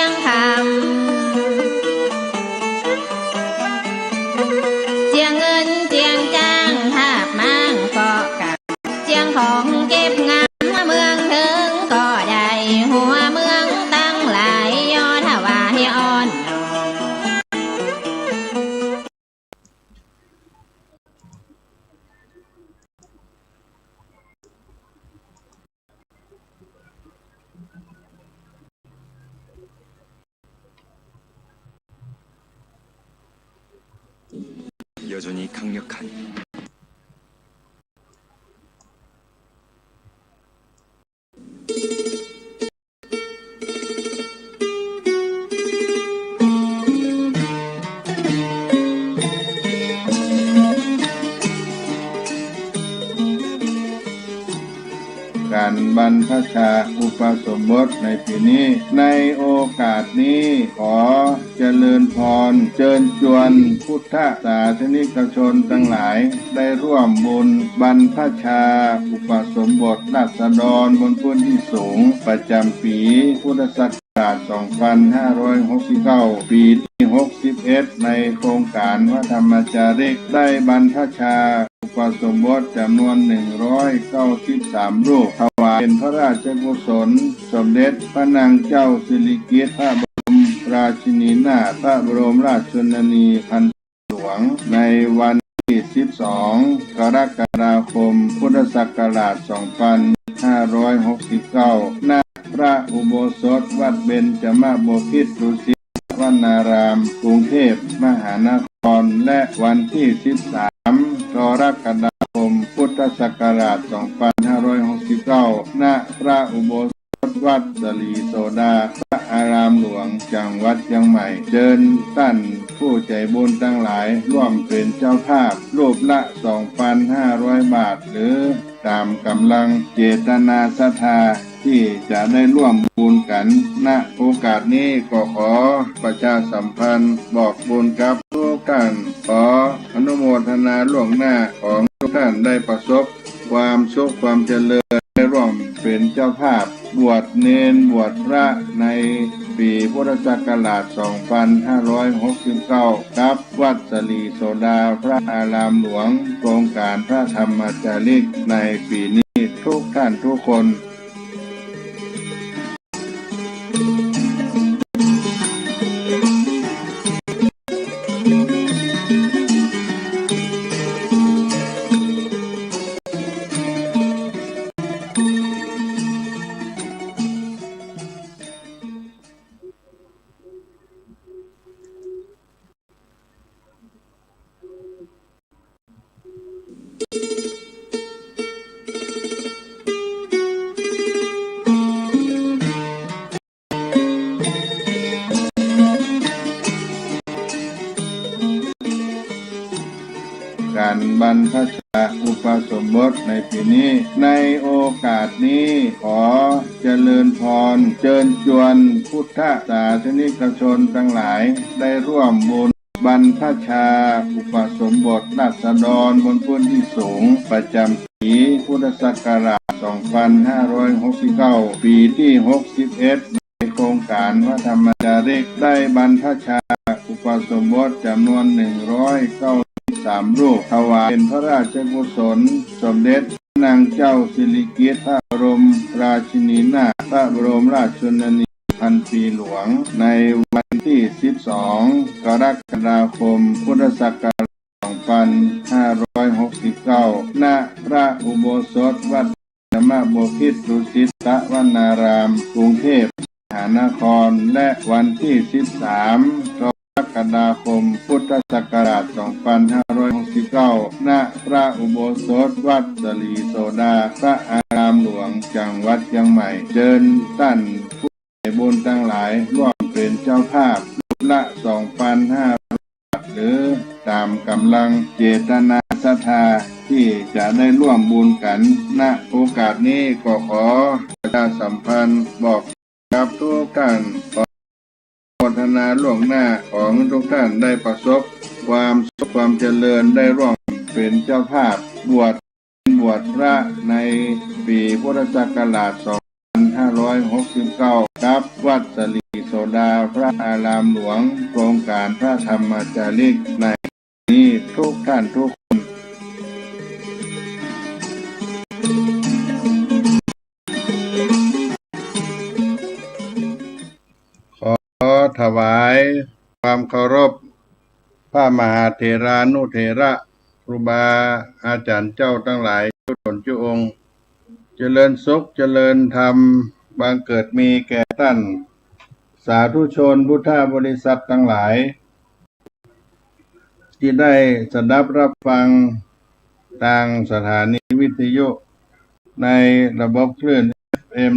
งคำเจียงเงินเจียงจ้างทาบมังก็กับเจียงของเก็บงามเมืองถึงก็ได้หัวเมืองตั้งหลายยอถวายอ่อน여전히 강력한การบรรพชาอุปสมบทในปีนี้ในโอกาสนี้ขอเจริญพรเชิญชวนพุทธศาสนิกชนทั้งหลายได้ร่วมบุญบรรพชาอุปสมบทราษฎรบนพื้นที่สูงประจำปีพุทธศักราช 2569 ปีที่ 61 ในโครงการพระธรรมจาริกได้บรรพชาอุปสมบทจำนวน 193 รูปถวายเป็นพระราชกุศลสมเด็จพระนางเจ้าสิริกิติ์พระบรมราชินีนาถพระบรมราชชนนีพันปีหลวงในวันที่ 12 กรกฎาคม พุทธศักราช 2569 ณ พระอุโบสถวัดเบญจมบพิตรดุสิตวนารามกรุงเทพมหานครและวันที่ 13 กรกฎาคม พุทธศักราช 2569 ณ พระอุโบสถวัดสลีโสดาพระอารามหลวงจังหวัดเชียงใหม่เชิญท่านผู้ใจบุญทั้งหลายร่วมเป็นเจ้าภาพรูปละ 2,500 บาทหรือตามกำลังเจตนาศรัทธาที่จะได้ร่วมบุญกันณโอกาสนี้ก็ขอประชาสัมพันธ์บอกบุญกับทุกท่านขออนุโมทนาล่วงหน้าของทุกท่านได้ประสบความสุขความเจริญได้ร่วมเป็นเจ้าภาพบวชเณรบวชพระในปีพุทธศักราช 2569 กับวัดสลีโสดาพระอารามหลวงโครงการพระธรรมจาริกในปีนี้ทุกท่านทุกคนการบรรพชาอุปสมบทในปีนี้ในโอกาสนี้ขอเจริญพรเชิญชวนพุทธศาสนิกชนทั้งหลายได้ร่วมบุญบรรพชาอุปสมบทราษฎรบนพื้นที่สูงประจำปีพุทธศักราช 2569 ปีที่ 61 ในโครงการพระธรรมจาริกได้บรรพชาอุปสมบทจำนวน 193 รูปถวายเป็นพระราชกุศลสมเด็จพระนางเจ้าสิริกิติ์พระบรมราชินีนาถพระบรมราชชนนีพันปีหลวงในวันที่ 12 กรกฎาคม พุทธศักราช 2569 ณ พระอุโบสถวัดธรรมบพิตรดุสิตวนารามกรุงเทพมหานครและวันที่ 13 กรกฎาคม พุทธศักราช 2569 ณ พระอุโบสถวัดสลีโสดาพระอารามหลวงจังหวัดเชียงใหม่เชิญท่านผู้ใจบุญทั้งหลายร่วมเป็นเจ้าภาพรูปละ 2,500 บาทหรือตามกำลังเจตนาศรัทธาที่จะได้ร่วมบุญกันณโอกาสนี้ก็ขอประชาสัมพันธ์บอกกับทุกท่านขออนุโมทนาล่วงหน้าของทุกท่านได้ประสบความสุขความเจริญได้ร่วมเป็นเจ้าภาพบวชพระในปีพุทธศักราช 2569กับวัดสลีโสดาพระอารามหลวงโครงการพระธรรมจาริกในนี้ทุกท่านทุกคนขอถวายความเคารพพระมหาเถรานุเถระครูบาอาจารย์เจ้าทั้งหลายทุกตนทุกองค์เจริญสุขเจริญธรรมบังเกิดมีแก่ท่านสาธุชนพุทธบริษัททั้งหลายที่ได้สดับรับฟังทางสถานีวิทยุในระบบคลื่น FM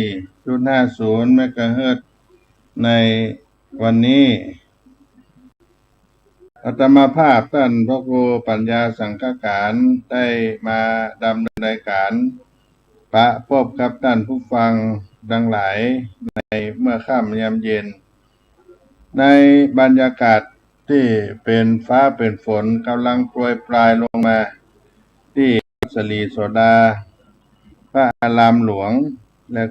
104.50 เมกะเฮิรตซ์ในวันนี้อาตมาภาพท่านพระครูปัญญาสังฆการได้มาดำเนินรายการประพบกับท่านผู้ฟังดังหลายในเมื่อค่ำยามเย็นในบรรยากาศที่เป็นฟ้าเป็นฝนกำลังโปรยปลายลงมาที่สลีโสดาพระอารามหลวงและ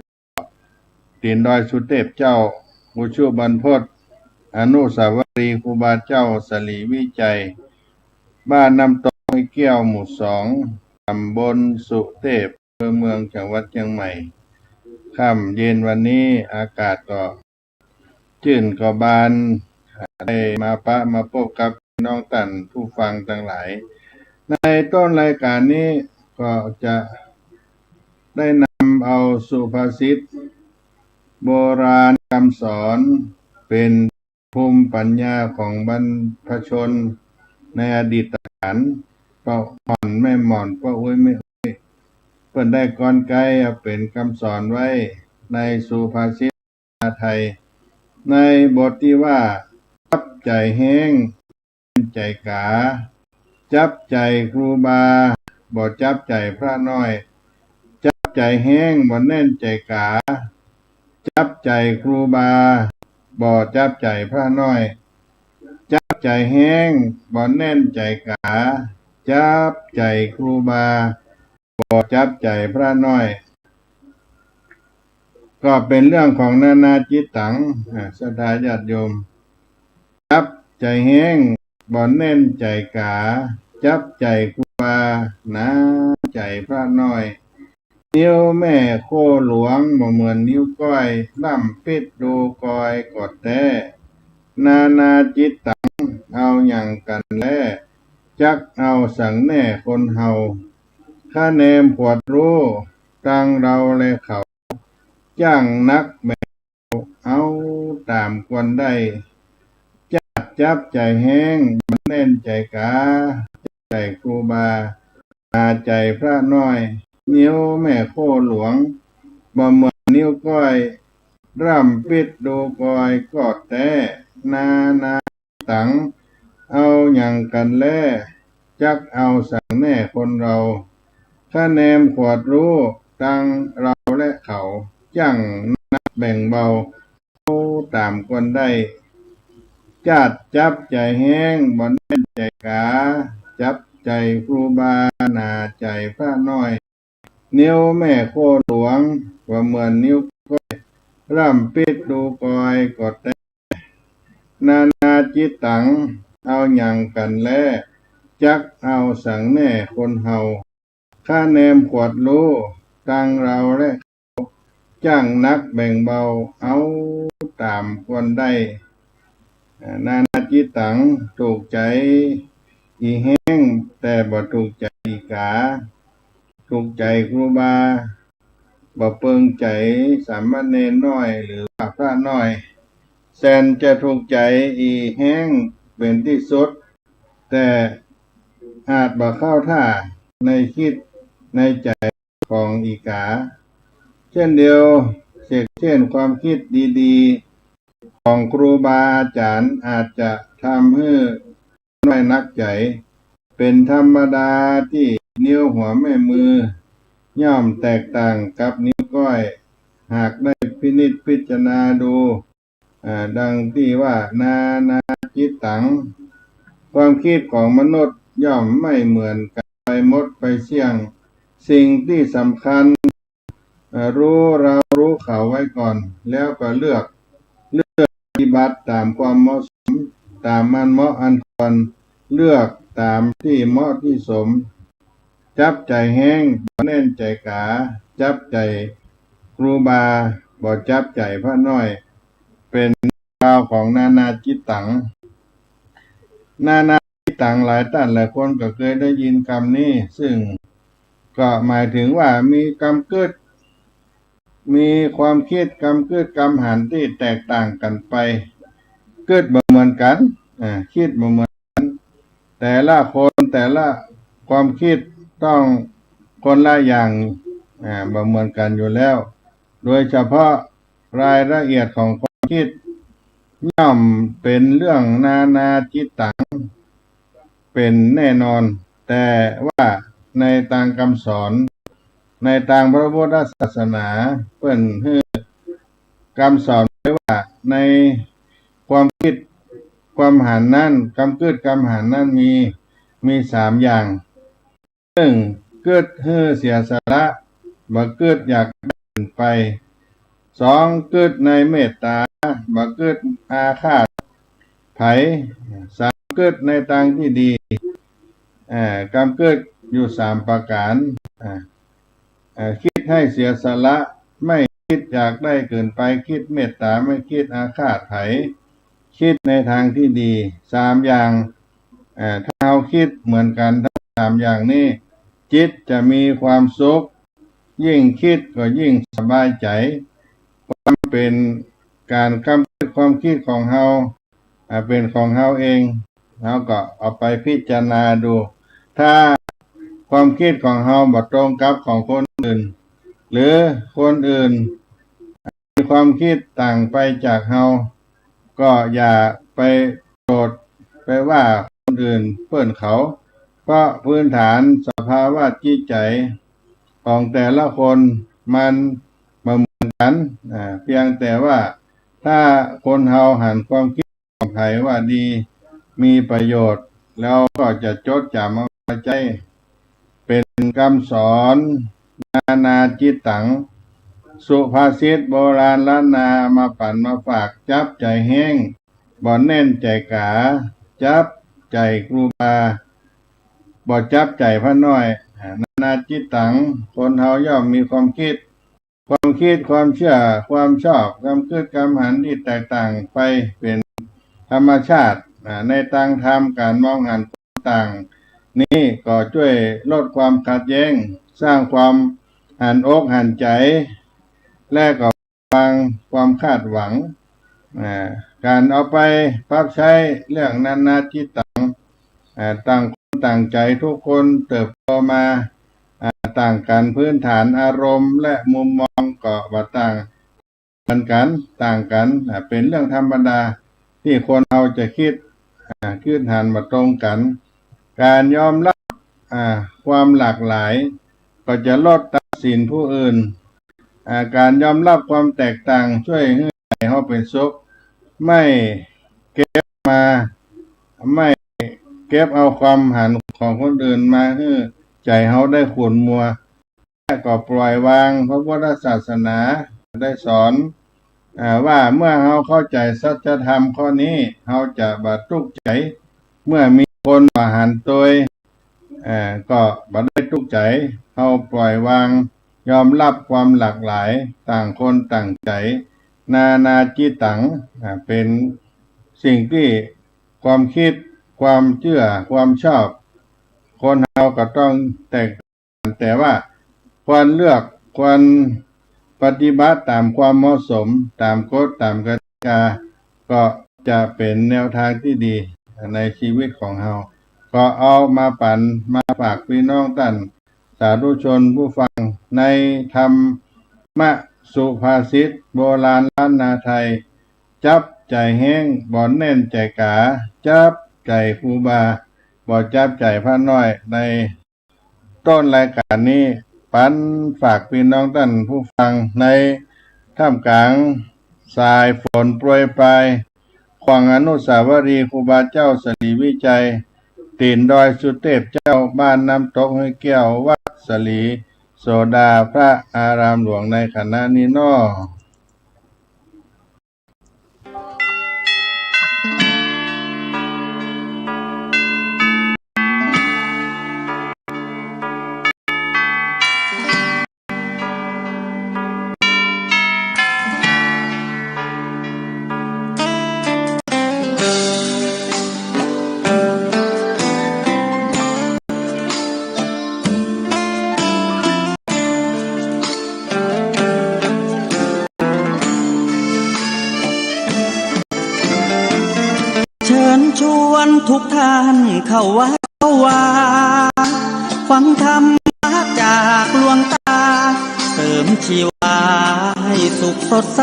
ตีนดอยสุเทพเจ้ามุชูบรรพตอนุสาวรีย์ครูบาเจ้าสลีวิจัยบ้านน้ำตกห้วยแก้วหมู่2ตำบลสุเทพเมืองจังหวัดเชียงใหม่ค่ำเย็นวันนี้อากาศก็ชื่นก็บานได้มาพบกับน้องท่านผู้ฟังทั้งหลายในต้นรายการนี้ก็จะได้นำเอาสุภาษิตโบราณคำสอนเป็นภูมิปัญญาของบรรพชนในอดีตการก็ผ่อนไม่หม่อนก็อุ้ยไม่เพิ่นได้กลไกเอาเป็นคำสอนไว้ในสุภาษิตไทยในบทที่ว่าจับใจแห้งใจกาจับใจครูบาบ่จับใจพระน้อยจับใจแห้งบ่แน่นใจกาจับใจครูบาบ่จับใจพระน้อยจับใจแห้งบ่แน่นใจกาจับใจครูบาบ่จับใจพระน้อยก็เป็นเรื่องของนานาจิตตังศรัทธาญาติโยมจับใจแห้งบ่แน่นใจกาจับใจครูบานะใจพระน้อยนิ้วแม่โคหลวงบ่เหมือนนิ้วก้อยล่ำปิดดูกอยกดแท้นานาจิตตังเอาอย่างกันแลจักเอาสังแน่คนเฮาข้าแนมปวดรู้ตั้งเราและเขาจ้างนักแม่เอาตามควรได้จับใจแห้งมันแน่นใจกาใจครูบานาใจพระน้อยนิ้วแม่โคหลวงบ่เหมือนนิ้วก้อยร่ำปิดดูกอยกอดแต่นาตังเอาอย่างกันแลจักเอาสั่งแน่คนเราข้าแนมขวดรู้ตั้งเราและเขาจั่งนักแบ่งเบาเอาตามควรได้จับใจแห้งบ่แน่นใจกาจับใจครูบานาใจพระน้อยนิ้วแม่โคหลวงว่าเหมือนนิ้วก้อยร่ำปิดดูกอยกดแต่นานาจิตตังเอาอย่างกันแลจักเอาสังแน่คนเฮาข้าแนมขวดรู้ตั้งเราและเขาจ้างนักแบ่งเบาเอาตามควรได้นานาจิตตังถูกใจอีแห้งแต่บ่ถูกใจอีกาถูกใจครูบาบ่เปิงใจสามเณรน้อยหรือพระน้อยแสนจะถูกใจอีแห้งเป็นที่สุดแต่อาจบ่เข้าท่าในคิดในใจของอีกาเช่นเดียวเช่นความคิดดีๆของครูบาอาจารย์อาจจะทำให้น้อยนักใจเป็นธรรมดาที่นิ้วหัวแม่มือย่อมแตกต่างกับนิ้วก้อยหากได้พินิจพิจารณาดูดังที่ว่านานาจิตตังความคิดของมนุษย์ย่อมไม่เหมือนกันไปหมดไปเสี่ยงสิ่งที่สำคัญ เรารู้เขาไว้ก่อนแล้วก็เลือกปฏิบัติตามความเหมาะสมตามมันเหมาะอันควรเลือกตามที่เหมาะที่สมจับใจแห้งบ่แน่นใจกาจับใจครูบาบ่จับใจพระน้อยเป็นข่าวของนานาจิตตังจิตตังหลายท่านหลายคนก็เคยได้ยินคำนี้ซึ่งก็หมายถึงว่ามีกรรมเกิดมีความคิดกรรมเกิดกรรมหันที่แตกต่างกันไปเกิดบ่เหมือนกันคิดบ่เหมือนกันแต่ละคนแต่ละความคิดต้องคนละอย่างบ่เหมือนกันอยู่แล้วโดยเฉพาะรายละเอียดของความคิดย่อมเป็นเรื่องนานาจิตตังเป็นแน่นอนแต่ว่าในทางคำสอนในทางพระพุทธศาสนาเพิ่นให้คำสอนไว้ว่าในความคิดความหันนั้นคำเกิดคำหันนั้นมี3อย่าง1เกิดให้เสียสละบ่เกิดอยากได้ไป2เกิดในเมตตาบ่เกิดอาฆาตไผ3เกิดในทางที่ดีกรรมเกิดอยู่3ประการคิดให้เสียสละไม่คิดอยากได้เกินไปคิดเมตตาไม่คิดอาฆาตไผคิดในทางที่ดี3อย่างถ้าเราคิดเหมือนกันทั้ง3อย่างนี้จิตจะมีความสุขยิ่งคิดก็ยิ่งสบายใจความเป็นการกำกับความคิดของเราเป็นของเราเองเราก็เอาไปพิจารณาดูถ้าความคิดของเราบ่ตรงกับของคนอื่นหรือคนอื่นมีความคิดต่างไปจากเราก็อย่าไปโกรธไปว่าคนอื่นเพิ่นเขาเพราะพื้นฐานสภาวะจิตใจของแต่ละคนมันบ่เหมือนกันเพียงแต่ว่าถ้าคนเฮาหันความคิดของใครว่าดีมีประโยชน์แล้วก็จะจดจำเอาใจเป็นคำสอนนานาจิตตังสุภาษิตโบราณล้านนามาปั่นมาฝากจับใจแห้งบ่แน่นใจกาจับใจครูบาบ่จับใจพระน้อยนานาจิตตังคนเฮาย่อมมีความคิดความเชื่อความชอบความคิดความหันที่แตกต่างไปเป็นธรรมชาติในทางธรรมการมองหันต่างนี้ก็ช่วยลดความขัดแย้งสร้างความหันอกหันใจและก็วางความคาดหวังการเอาไปปรับใช้เรื่องนานาจิตตังต่างคนต่างใจทุกคนเติบโตมาต่างกันพื้นฐานอารมณ์และมุมมองก็บ่ต่างกันต่างกันเป็นเรื่องธรรมดาที่คนเราจะคิดหันมาตรงกันการยอมรับความหลากหลายก็จะลดตัดสินผู้อื่นการยอมรับความแตกต่างช่วยให้เราเป็นสุขไม่เก็บไม่เก็บเอาความหันของคนอื่นมาให้ใจเราได้ขุ่นมัวและก็ปล่อยวางพระพุทธศาสนาได้สอนว่าเมื่อเราเข้าใจสัจธรรมข้อนี้เราจะบ่ทุกข์ใจเมื่อมีคนมาหันตัวก็บ่ได้ทุกข์ใจเราปล่อยวางยอมรับความหลากหลายต่างคนต่างใจนานาจิตตังเป็นสิ่งที่ความคิดความเชื่อความชอบคนเราก็ต้องแตกต่างแต่ว่าควรเลือกควรปฏิบัติตามความเหมาะสมตามกฎตามกติกาก็จะเป็นแนวทางที่ดีในชีวิตของเราก็เอามาปั่นมาฝากพี่น้องท่านสาธุชนผู้ฟังในธรรมสุภาษิตโบราณล้านนาไทยจับใจแห้งบ่แน่นใจกาจับใจครูบาบ่จับใจพระน้อยในต้นรายการนี้ปันฝากพี่น้องท่านผู้ฟังในท่ามกลางสายฝนโปรยปลายขวางอนุสาวรีย์ครูบาเจ้าสลีวิจัยตีนดอยสุเทพเจ้าบ้านน้ำตกห้วยแก้ววัดสลี โสดาพระอารามหลวงในคณะนี้น้อเชิญชวนทุกท่านเข้าวัดเข้าวาฟังธรรมะจากหลวงตาเสริมชีวาให้สุขสดใส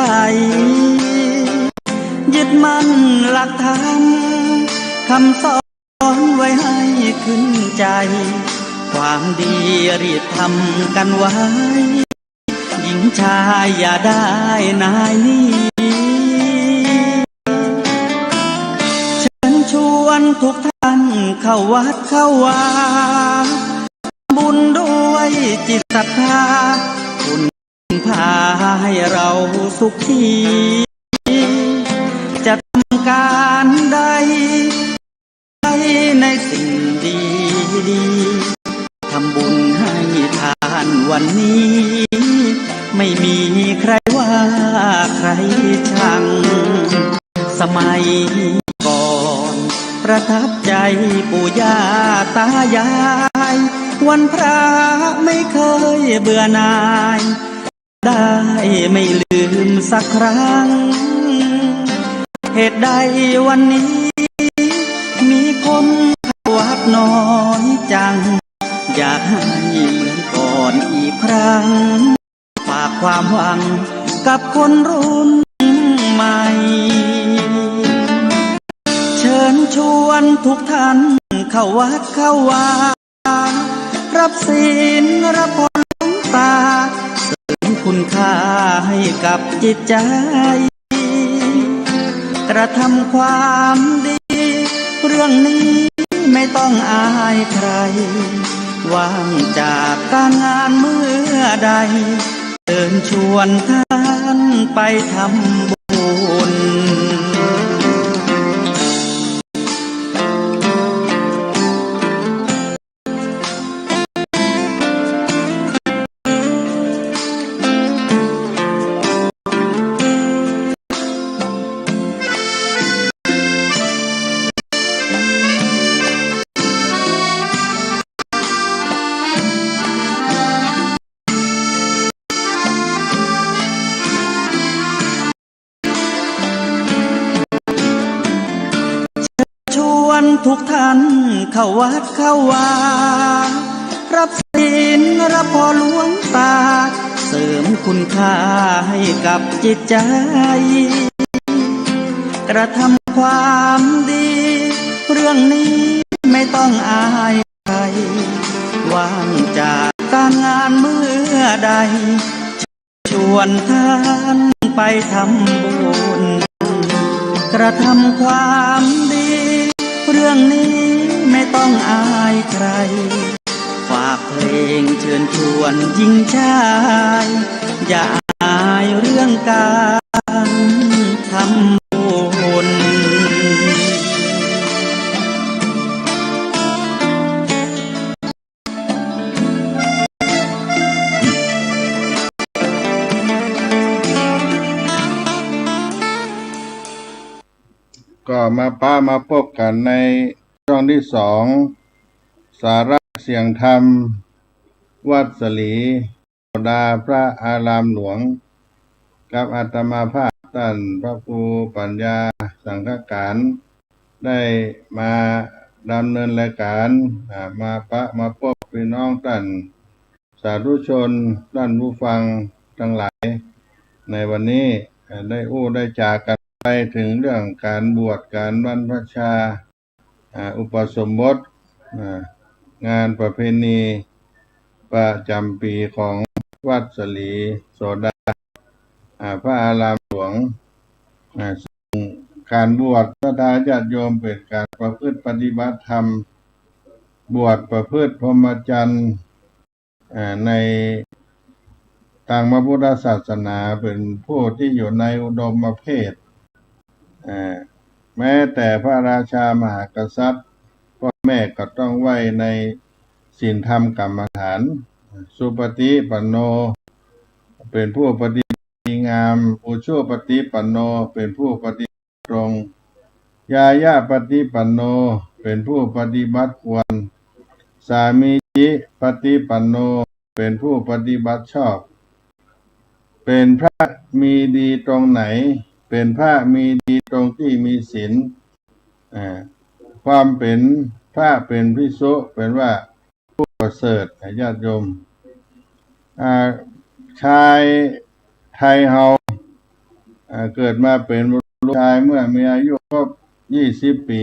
ยึดมั่นหลักธรรมคำสอนไว้ให้ขึ้นใจความดีรีบทำกันไว้หญิงชายอย่าได้นายนี้ ชวนทุกท่านเข้าวัดเข้าวาบุญด้วยจิตศรัทธาบุญพาให้เราสุขีจะทำการใดในสิ่งดีทำบุญให้ทานวันนี้ไม่มีใครว่าใครชังสมัยก่อนประทับใจปู่ย่าตายายวันพระไม่เคยเบื่อหน่ายได้ไม่ลืมสักครั้งเหตุใดวันนี้มีคนเข้าวัดน้อยจังอยากให้เหมือนก่อนอีกครั้งฝากความหวังกับคนรุ่นใหม่เชิญชวนทุกท่านเข้าวัดเข้าวารับศีลรับพรหลวงตาเสริมคุณค่าให้กับจิตใจกระทำความดีเรื่องนี้ไม่ต้องอายใครว่างจากการงานเมื่อใดเชิญชวนท่านไปทำบุญทุกท่านเข้าวัดเข้าวารับศีลรับพรหลวงตาเสริมคุณค่าให้กับจิตใจกระทำความดีเรื่องนี้ไม่ต้องอายใครว่างจากการงานเมื่อใดชวนท่านไปทำบุญกระทำความดีเรื่องนี้ไม่ต้องอายใครฝากเพลงเชิญชวนหญิงชายอย่าอายเรื่องการทำบุญก็มาพบกันในช่วงที่2สาระเสียงธรรมวัดสลีโสดาพระอารามหลวงกับอาตมาภาพท่านพระครูปัญญาสังฆการได้มาดำเนินรายการมาพบพี่น้องท่านสาธุชนท่านผู้ฟังทั้งหลายในวันนี้ได้จากกันไปถึงเรื่องการบวชการบรรพชาอุปสมบทงานประเพณีประจำปีของวัดสลีโสดาพระอารามหลวงซึ่งการบวชพระญาติโยมเป็นการประพฤติปฏิบัติธรรมบวชประพฤติพรหมจรรย์ใน ทางพระพุทธศาสนาเป็นผู้ที่อยู่ในอุดมเพศแม้แต่พระราชามหากษัตริย์พ่อแม่ก็ต้องไว้ในศีลธรรมกรรมฐานสุปฏิปันโนเป็นผู้ปฏิบัติงามอุชุปฏิปันโนเป็นผู้ปฏิบัติตรงยายาปฏิปันโนเป็นผู้ปฏิบัติควรสามีจิปฏิปันโนเป็นผู้ปฏิบัติชอบเป็นพระมีดีตรงไหนเป็นพระมีดีตรงที่มีศีลความเป็นพระเป็นภิกษุเป็นว่าผู้ประเสริฐญาติโยมชายไทยเฮาเกิดมาเป็นลูกชายเมื่อมีอายุครบ20 ปี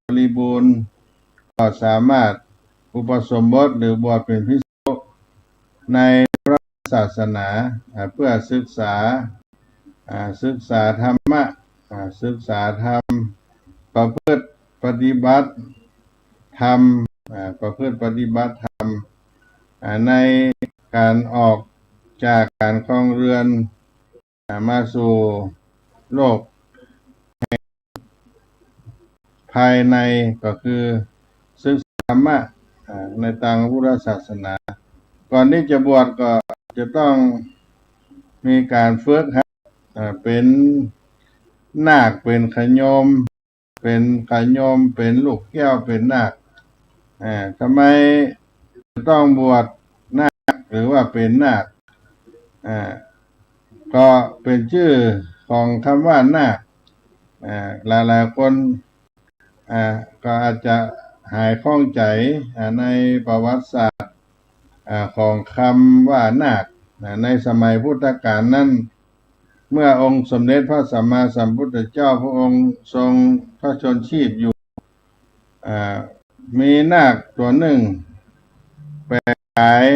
บริบูรณ์ก็สามารถอุปสมบทหรือบวชเป็นภิกษุในพระศาสนาเพื่อศึกษาธรรมะศึกษาธรรมประพฤติปฏิบัติธรรมประพฤติปฏิบัติธรรมในการออกจากการครองเรือนมาสู่โลกภายในก็คือศึกษาธรรมะในทางพุทธศาสนาก่อนที่จะบวชก็จะต้องมีการฝึกเป็นนาคเป็นขยมเป็นลูกแก้วเป็นนาคทำไมต้องบวชนาคหรือว่าเป็นนาคก็เป็นชื่อของคำว่านาคหลายๆคนก็อาจจะหายข้องใจในประวัติศาสตร์ของคำว่านาคในสมัยพุทธกาลนั้นเมื่อองค์สมเด็จพระสัมมาสัมพุทธเจ้าพระองค์ทรงพระชนชีพอยู่มีนาคตัวหนึ่งแปลงกาย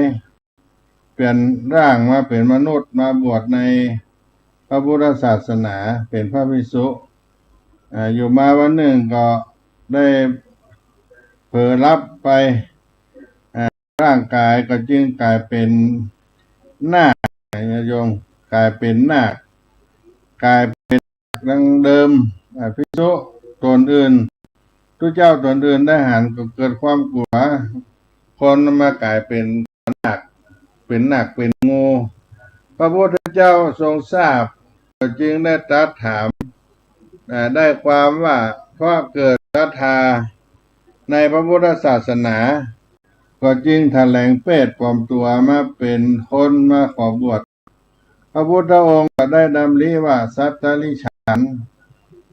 เปลี่ยนร่างมาเป็นมนุษย์มาบวชในพระพุทธศาสนาเป็นพระภิกษุอยู่มาวันหนึ่งก็ได้เผลอลับไปร่างกายก็จึงกลายเป็นนาคโยมกลายเป็นนาคกลายเป็นดังเดิมภิกษุตนอื่นทุกเจ้าตนอื่นได้หันก็เกิดความกลัวคนมากลายเป็นนาคเป็นงูพระพุทธเจ้าทรงทราบก็จึงได้ตรัสถามได้ความว่าเพราะเกิดศรัทธาในพระพุทธศาสนาก็จึงแถลงเพศปลอมตัวมาเป็นคนมาขอบวชพระพุทธองค์ก็ได้ดำริว่าสัตตลิฉัน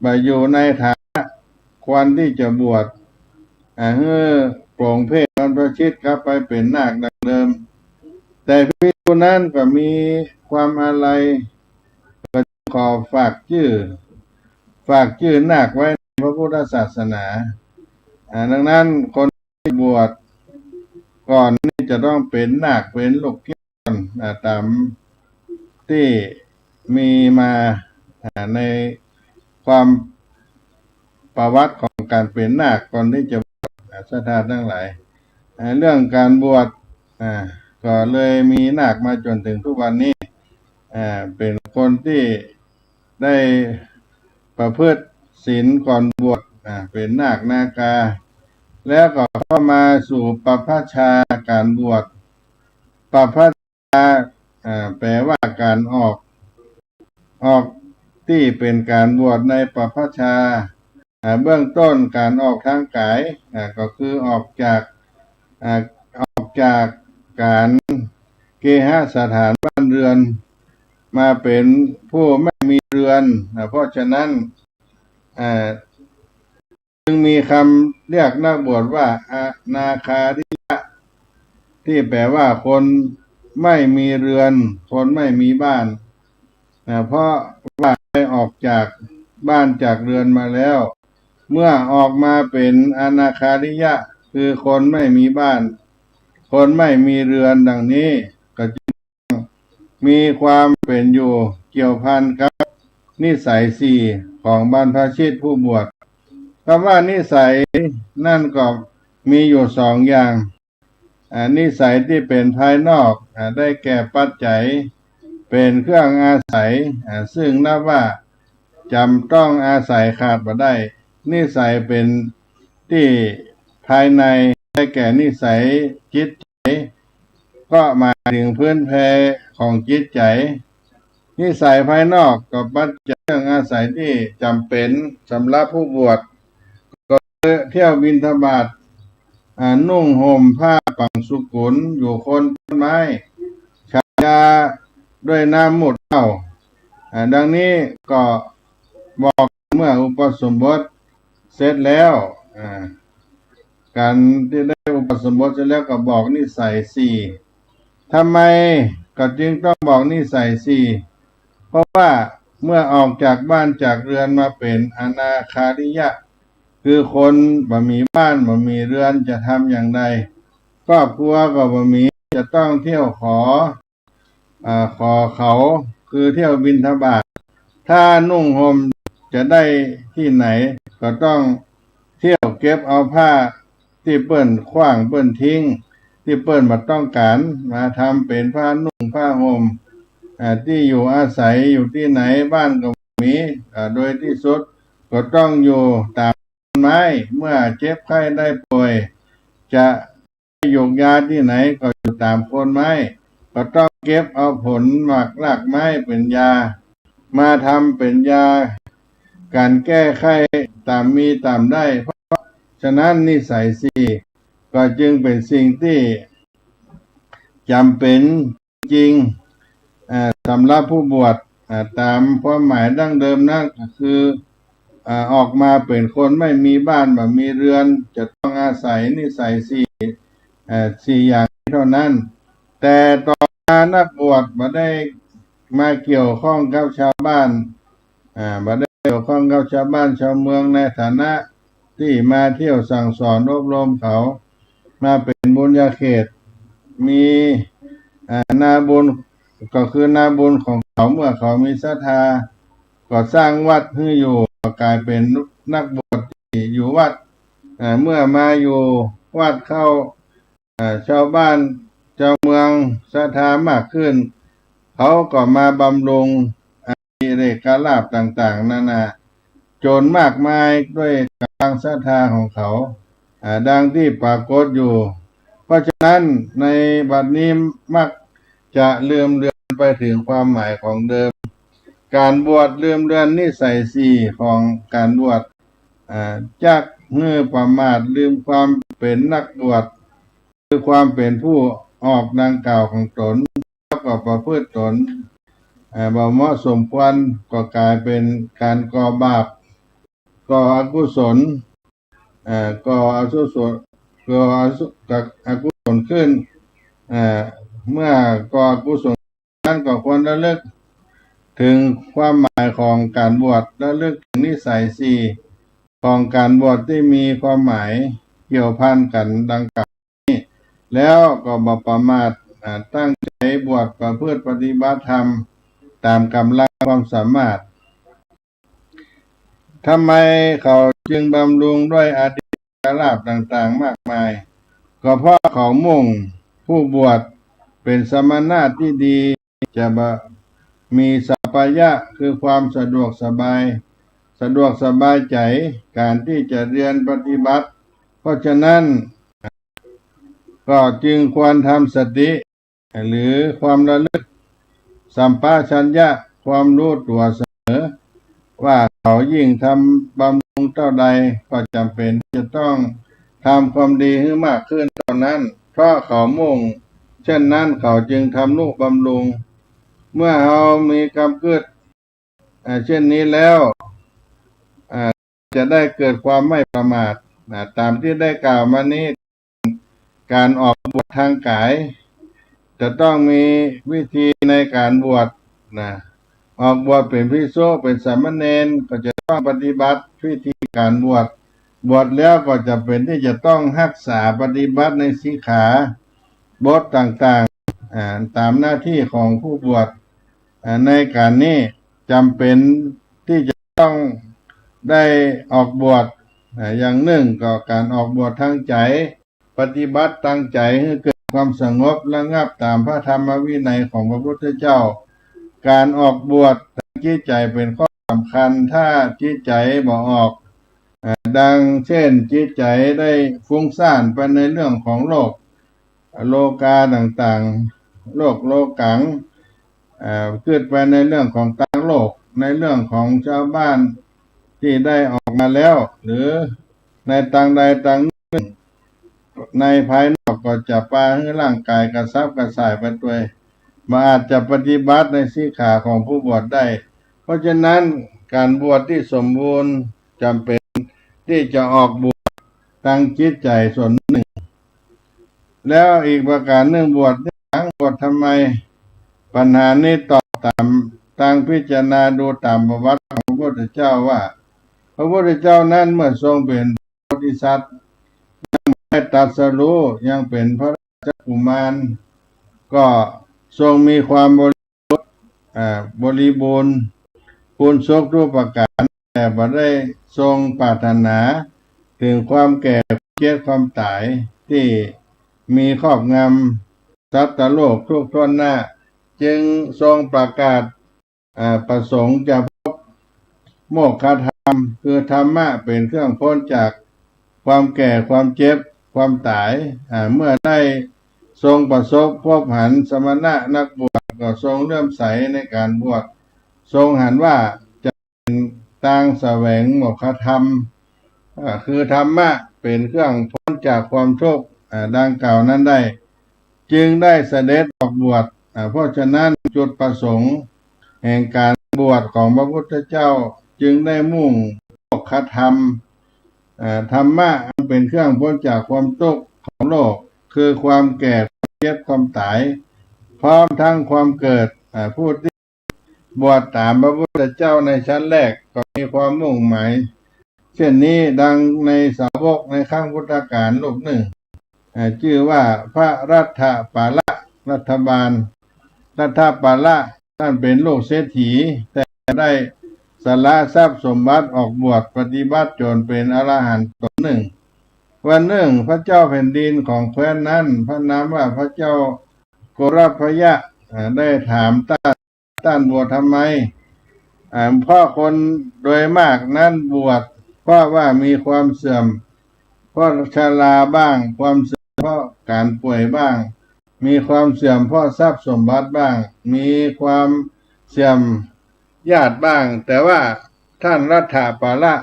ไปอยู่ในฐานะควรที่จะบวชโปร่งเพศบรรพชิตกลับไปเป็นนาคดังเดิมแต่ภิกษุนั้นก็มีความอาลัยก็ขอฝากชื่อนาคไว้ในพระพุทธศาสนาดังนั้นคนที่บวชก่อนนี่จะต้องเป็นนาคเป็นลูกแก้วตามที่มีมาในความประวัติของการเป็นนาคก่อนที่จะบวชศรัทธาทั้งหลายเรื่องการบวชก็เลยมีนาคมาจนถึงทุกวันนี้เป็นคนที่ได้ประพฤติศีลก่อนบวชเป็นนาคนาคาแล้วก็เข้ามาสู่ปัพพชาการบวชปัพพชาแปลว่าการออกที่เป็นการบวชในปัพพชาเบื้องต้นการออกทางกายก็คือออกจากการเกหสถานบ้านเรือนมาเป็นผู้ไม่มีเรือนเพราะฉะนั้นจึงมีคำเรียกนักบวชว่าอนาคาริยะที่แปลว่าคนไม่มีเรือนคนไม่มีบ้านเพราะว่าได้ออกจากบ้านจากเรือนมาแล้วเมื่อออกมาเป็นอนาคาริยะคือคนไม่มีบ้านคนไม่มีเรือนดังนี้ก็จึงมีความเป็นอยู่เกี่ยวพันกับนิสัยสี่ของบรรพชิตผู้บวชคำว่านิสัยนั่นก็มีอยู่สองอย่างนิสัยที่เป็นภายนอกได้แก่ปัจจัย เป็นเครื่องอาศัยซึ่งนับว่าจำต้องอาศัยขาดบ่ได้นิสัยเป็นที่ภายในได้แก่นิสัยจิตใจก็หมายถึงพื้นเพของจิตใจนิสัยภายนอกก็ปัจจัยเครื่องอาศัยที่จำเป็นสำหรับผู้บวชก็เที่ยวบิณฑบาตนุ่งห่มผ้าปังสุกุลอยู่คนต้นไม้ฉายาด้วยน้ำมุดเต้าดังนี้ก็บอกเมื่ออุปสมบทเสร็จแล้วการที่ได้อุปสมบทเสร็จแล้วก็บอกนิสัยสี่ทำไมก็จึงต้องบอกนิสัยสี่เพราะว่าเมื่อออกจากบ้านจากเรือนมาเป็นอนาคาริยะคือคนบ่มีบ้านบ่มีเรือนจะทำอย่างไรครอบครัวก็บ่มีจะต้องเที่ยวขอเขาคือเที่ยวบิณฑบาตถ้านุ่งห่มจะได้ที่ไหนก็ต้องเที่ยวเก็บเอาผ้าที่เปิ้นขว้างเปิ้นทิ้งที่เปิ้นบ่ต้องการมาทำเป็นผ้านุ่งผ้าห่มที่อยู่อาศัยอยู่ที่ไหนบ้านก็มีโดยที่สุดก็ต้องอยู่ตามต้นไม้เมื่อเจ็บไข้ได้ป่วยจะหยกยาที่ไหนก็อยู่ตามโคนไม้ก็ต้องเก็บเอาผลหมากรากไม้เป็นยามาทำเป็นยาการแก้ไขตามมีตามได้เพราะฉะนั้นนิสัยสี่ก็จึงเป็นสิ่งที่จำเป็นจริงสำหรับผู้บวชตามความหมายดั้งเดิมนั่นก็คือออกมาเป็นคนไม่มีบ้านไม่มีเรือนจะต้องอาศัยนิสัยสี่อย่างเท่านั้นแต่ต่อมานักบวชมาได้มาเกี่ยวข้องกับชาวบ้านมาได้เกี่ยวข้องกับชาวบ้านชาวเมืองในฐานะที่มาเที่ยวสั่งสอนอบรมเขามาเป็นบุญญาเขตมีนาบุญก็คือนาบุญของเขาเมื่อเขามีศรัทธาก็สร้างวัดให้อยู่ก็กลายเป็นนักบวชที่อยู่วัดเมื่อมาอยู่วัดเข้าชาวบ้านชาวเมืองศรัทธามากขึ้นเขาก็มาบำรุงเรกลาภต่างๆนานาโจรมากมายด้วยกำลังศรัทธาของเขาดังที่ปรากฏอยู่เพราะฉะนั้นในบัดนี้มักจะลืมเลือนไปถึงความหมายของเดิมการบวชลืมเลือนนิสัยสี่ของการบวชจักประมาทลืมความเป็นนักบวชคือความเป็นผู้ออกดังกล่าวของตนแล้วก็ประพฤติตนบ่เหมาะสมควรก็กลายเป็นการก่อบาปก่ออกุศลก่ออกุศลขึ้นเมื่อก่ออกุศลนั้นก็ควรระลึกถึงความหมายของการบวชระลึกถึงนิสัยสี่ของการบวชที่มีความหมายเกี่ยวพันกันดังกล่าวนี้แล้วก็บ่ประมาทตั้งใจบวชประพฤติปฏิบัติธรรมตามกำลังความสามารถทำไมเขาจึงบำรุงด้วยอดีตลาภต่างๆมากมายก็เพราะเขามุ่งผู้บวชเป็นสมณะที่ดีจะมีสัพพยะคือความสะดวกสบายใจการที่จะเรียนปฏิบัติเพราะฉะนั้นก็จึงควรทำสติหรือความระลึกสัมปชัญญะความรู้ตัวเสมอว่าเขายิ่งทำบำรุงเท่าใดก็จำเป็นจะต้องทำความดีให้มากขึ้นเท่านั้นเพราะเขามุ่งเช่นนั้นเขาจึงทำนุบำรุงเมื่อเรามีกำเกิดเช่นนี้แล้วจะได้เกิดความไม่ประมาทตามที่ได้กล่าวมานี้การออกบวชทางกายจะต้องมีวิธีในการบวชออกบวชเป็นภิกษุเป็นสามเณรก็จะต้องปฏิบัติวิธีการบวชแล้วก็จะเป็นที่จะต้องรักษาปฏิบัติในสิกขาบทต่างๆตามหน้าที่ของผู้บวชในการนี้จำเป็นที่จะต้องได้ออกบวชอย่างหนึ่งก็การออกบวชทางใจปฏิบัติตั้งใจให้เกิดความสงบระงับตามพระธรรมวินัยของพระพุทธเจ้า การออกบวชทางจิตใจเป็นข้อสำคัญถ้าจิตใจบ่ออกดังเช่นจิตใจได้ฟุ้งซ่านไปในเรื่องของโลกาต่างๆโลกังเกิดไปในเรื่องของต่างโลกในเรื่องของชาวบ้านที่ได้ออกมาแล้วหรือในต่างใดต่างหนึ่งในภายนอกก็จะพาให้ร่างกายกระซับกระส่ายไปด้วยมาอาจจะปฏิบัติในสีขาของผู้บวชได้ เพราะฉะนั้นการบวชที่สมบูรณ์จำเป็นที่จะออกบวชตั้งจิตใจส่วนหนึ่งแล้วอีกประการหนึ่งบวชทำไมปัญหานี้ตอบตามพิจารณาดูตามประวัติของพระพุทธเจ้าว่าพระพุทธเจ้านั้นเมื่อทรงเป็นโพธิสัตว์ยังไม่ตรัสรู้ยังเป็นพระราชกุมารก็ทรงมีความบริบูรณ์พูนทรงทุกประการแต่บ่ได้ทรงปรารถนาถึงความแก่เจ็บความตายที่มีครอบงำสัตว์โลกทุกทวนหน้าจึงทรงประกาศประสงค์จะพบโมกขธรรมคือธรรมะเป็นเครื่องพ้นจากความแก่ความเจ็บความตายเมื่อได้ทรงประสบพบหันสมณะนักบวชก็ทรงเลื่อมใสในการบวชทรงหันว่าจะเป็นต่างแสวงโมกขธรรมคือธรรมะเป็นเครื่องพ้นจากความทุกข์ดังกล่าวนั้นได้จึงได้เสด็จออกบวชเพราะฉะนั้นจุดประสงค์แห่งการบวชของพระพุทธเจ้าจึงได้มุ่งโมกขธรรมธรรมะเป็นเครื่องพ้นจากความทุกข์ของโลกคือความแก่ความเจ็บความตายพร้อมทั้งความเกิดผู้ที่บวชตามพระพุทธเจ้าในชั้นแรกก็มีความมุ่งหมายเช่นนี้ดังในสาวกในครั้งพุทธกาลรูปหนึ่งชื่อว่าพระรัฐปาละรัฐบาลรัฐปาละท่านเป็นลูกเศรษฐีแต่ได้สละทรัพย์สมบัติออกบวชปฏิบัติจนเป็นอรหันต์ตนหนึ่งวันหนึ่งพระเจ้าแผ่นดินของแคว้นนั้นพระนามว่าพระเจ้าโกรพยะได้ถามต้านบวชทำไมเพราะคนโดยมากนั้นบวชเพราะว่ามีความเสื่อมเพราะชราบ้างความเสื่อมเพราะการป่วยบ้างมีความเสื่อมเพราะทรัพย์สมบัติบ้างมีความเสื่อมญาติบ้างแต่ว่าท่านรัฐปาละ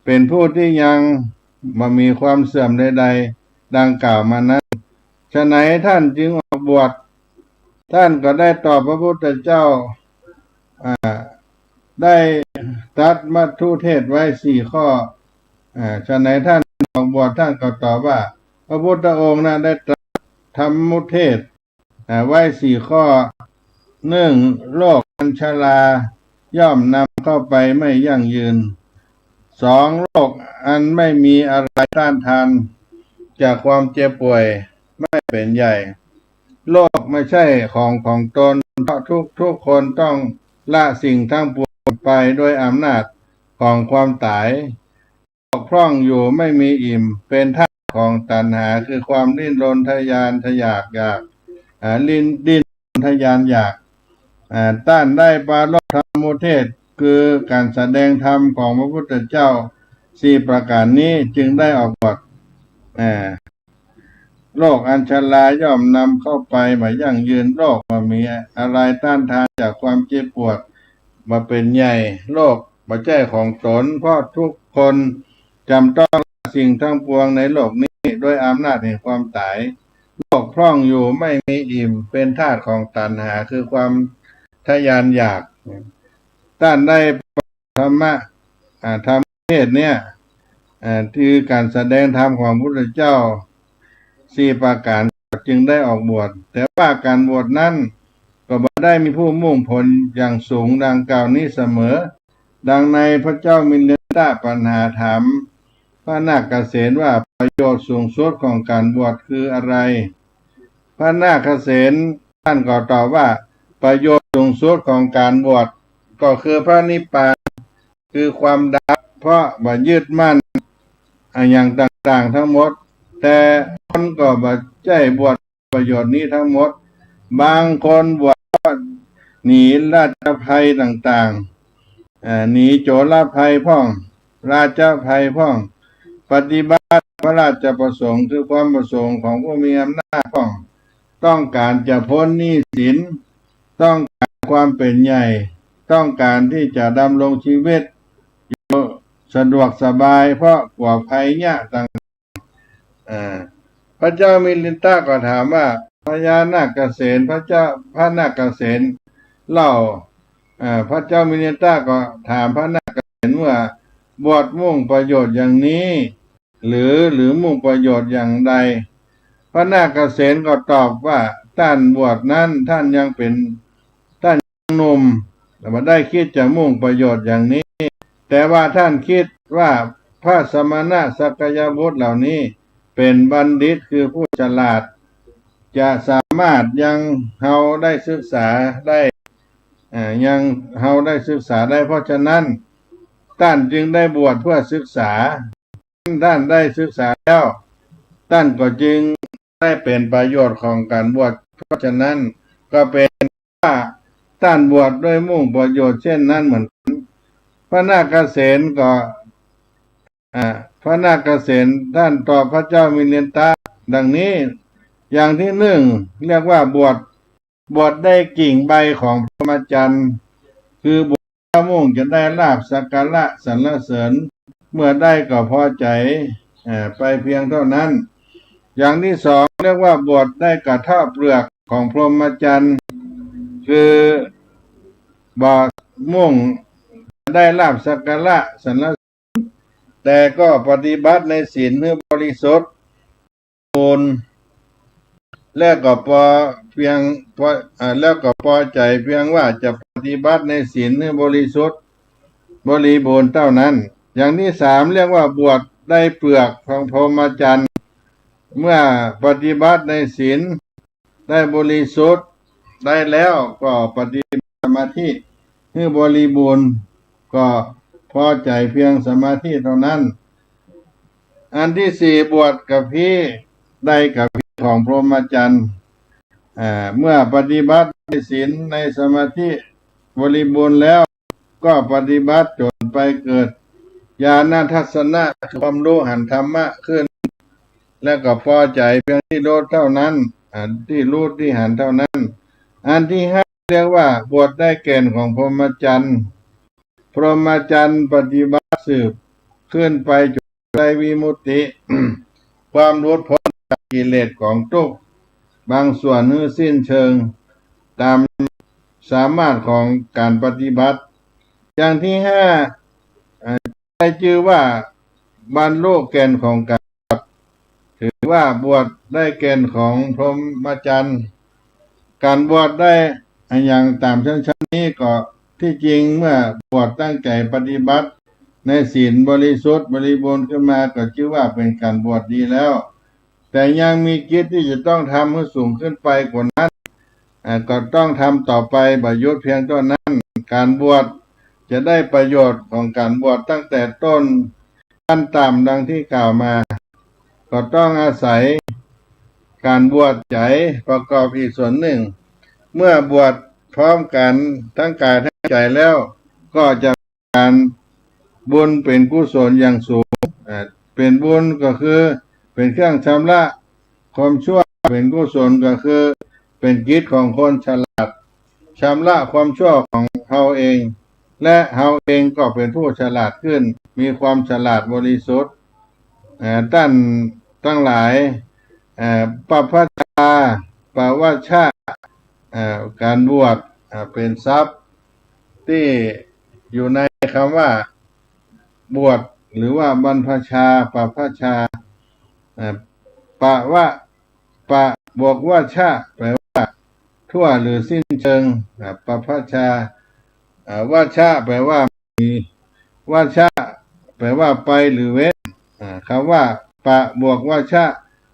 เป็นผู้ที่ยังมามีความเสื่อมใดๆดังกล่าวมานั้นฉะไหนท่านจึงออกบวชท่านก็ได้ตอบพระพุทธเจ้าได้ตรัสมัทธุเทศไว้4 ข้อฉะไหนท่านออกบวชท่านก็ตอบว่าพระพุทธองค์นั้นได้ตรัสธรรมุเทศไว้4 ข้อ1โรคอัญชราย่อมนำเข้าไปไม่ยั่งยืน2โรคอันไม่มีอะไรต้านทานจากความเจ็บป่วยไม่เป็นใหญ่โลกไม่ใช่ของตนเพราะทุกคนต้องละสิ่งทั้งปวงไปด้วยอำนาจของความตายโลกพร่องอยู่ไม่มีอิ่มเป็นธาตุของตัณหาคือความดิ้นรนทะยานทะยากอยากดิ้นทะยานอยากต้านได้ปาลบธรรมุเทศคือการแสดงธรรมของพระพุทธเจ้า4 ประการนี้จึงได้ออกบวชโรคอัญชราย่อมนำเข้าไปมายั่งยืนโรคมามีอะไรต้านทานจากความเจ็บปวดมาเป็นใหญ่โรคบ่ใช่ของตนเพราะทุกคนจำต้องสิ่งทั้งปวงในโลกนี้ด้วยอำนาจแห่งความตายโลกพร่องอยู่ไม่มีอิ่มเป็นธาตุของตัณหาคือความทะยานอยากต้านได้ธรรมะธรรมเทศเนี่ยคือการแสดงธรรมของพระพุทธเจ้า4 ประการจึงได้ออกบวชแต่ว่าการบวชนั้นก็บ่ได้มีผู้มุ่งผลอย่างสูงดังกล่าวนี้เสมอดังในพระเจ้ามิลินทปัญหาถามพระนาคเษนว่าประโยชน์สูงสุดของการบวชคืออะไรพระนาคเษนท่านก็ตอบว่าประโยชน์สูงสุดของการบวชก็คือพระนิพพานคือความดับเพราะบ่ยึดมั่นอย่างต่างๆทั้งหมดแต่คนก็บ่ใช่บวชประโยชน์นี้ทั้งหมดบางคนบวช หนีราชภัยต่างๆหนีโจรภัยพ้องราชภัยพ้องปฏิบัติพระราชประสงค์คือความประสงค์ของผู้มีอำนาจพ้องต้องการจะพ้นหนี้สินต้องการความเป็นใหญ่ต้องการที่จะดำรงชีวิตอยู่สะดวกสบายเพราะกลัวภัยยากต่างพระเจ้ามิลินทาก็ถามว่าพญานาคเกษณพระนาคเกษณเล่าพระเจ้ามิลินทาก็ถามพระนาคเกษณว่าบวชมุ่งประโยชน์อย่างนี้หรือมุ่งประโยชน์อย่างใดพระนาคเกษณก็ตอบว่าท่านบวชนั้นท่านยังเป็นท่านยังหนุ่มแต่ไม่ได้คิดจะมุ่งประโยชน์อย่างนี้แต่ว่าท่านคิดว่าพระสมณะสักยบุตรเหล่านี้เป็นบัณฑิตคือผู้ฉลาดจะสามารถยังเฮาได้ศึกษาได้ยังเฮาได้ศึกษาได้เพราะฉะนั้นท่านจึงได้บวชเพื่อศึกษาท่านได้ศึกษาแล้วท่านก็จึงได้เป็นประโยชน์ของการบวชเพราะฉะนั้นก็เป็นว่าท่านบวชด้วยมุ่งประโยชน์เช่นนั้นเหมือนพระนาคเกษณก็พระนาคเกษณท่านตอบพระเจ้ามิลินทาดังนี้อย่างที่หนึ่งเรียกว่าบวชได้กิ่งใบของพรหมจรรย์คือบวชมุ่งจะได้ลาภสักการะสรรเสริญเมื่อได้ก็พอใจไปเพียงเท่านั้นอย่างที่สองเรียกว่าบวชได้กระเทาะเปลือกของพรหมจรรย์คือบวชมุ่งได้ลาภสักการะสรรเสริญแต่ก็ปฏิบัติในศีลเพื่อบริสุทธิ์บูรณ์แล้วก็พอใจเพียงว่าจะปฏิบัติในศีลให้บริสุทธิ์บริบูรณ์เท่านั้นอย่างที่สามเรียกว่าบวชได้เปลือกของพรหมจรรย์เมื่อปฏิบัติในศีลได้บริสุทธิ์ได้แล้วก็ปฏิบัติสมาธิให้บริบูรณ์ก็พอใจเพียงสมาธิเท่านั้นอันที่สี่บวชกับพี่ได้กับพี่ของพรหมจรรย์เมื่อปฏิบัติในศีลในสมาธิบริบูรณ์แล้วก็ปฏิบัติจนไปเกิดญาณทัศนะความรู้หันธรรมะขึ้นแล้วก็พอใจเพียงที่รู้เท่านั้นที่รู้ที่หันเท่านั้นอันที่ห้าเรียกว่าบวชได้แก่นของพรหมจรรย์พรหมจรรย์ปฏิบัติสืบขึ้นไปจนได้วิมุตติ ความหลุดพ้นจากกิเลสของทุกข์บางส่วนนี้สิ้นเชิงตามสามารถของการปฏิบัติอย่างที่ห้าได้ชื่อว่าบรรลุแก่นของการถือว่าบวชได้แก่นของพรหมจรรย์การบวชได้อย่างตามชั้นนี้ก็ที่จริงเมื่อบวชตั้งใจปฏิบัติในศีลบริสุทธิ์บริบูรณ์ขึ้นมาก็ชื่อว่าเป็นการบวชดีแล้วแต่ยังมีกิจที่จะต้องทำให้สูงขึ้นไปกว่านั้นก็ต้องทำต่อไปประโยชน์เพียงเท่านั้นการบวชจะได้ประโยชน์ของการบวชตั้งแต่ต้นขั้นต่ำดังที่กล่าวมาก็ต้องอาศัยการบวชใจประกอบอีกส่วนหนึ่งเมื่อบวชพร้อมกันทั้งกายทั้งใจแล้วก็จะการบุญเป็นกุศลอย่างสูงเป็นบุญก็คือเป็นเครื่องชำระความชั่วเป็นกุศลก็คือเป็นกิจของคนฉลาดชำระความชั่วของเราเองและเราเองก็เป็นผู้ฉลาดขึ้นมีความฉลาดบริสุทธิ์ท่านทั้งหลายปภัชชาปวัชชะการบวชเป็นทรัพย์ที่อยู่ในคำว่าบวชหรือว่าบรรพชาปภัชชาปะบวกว่าชะแปลว่าทั่วหรือสิ้นเชิงปภัชชาว่าชะแปลว่ามีว่าชะแปลว่าไปหรือเว้นคำว่าปะบวกว่าชะ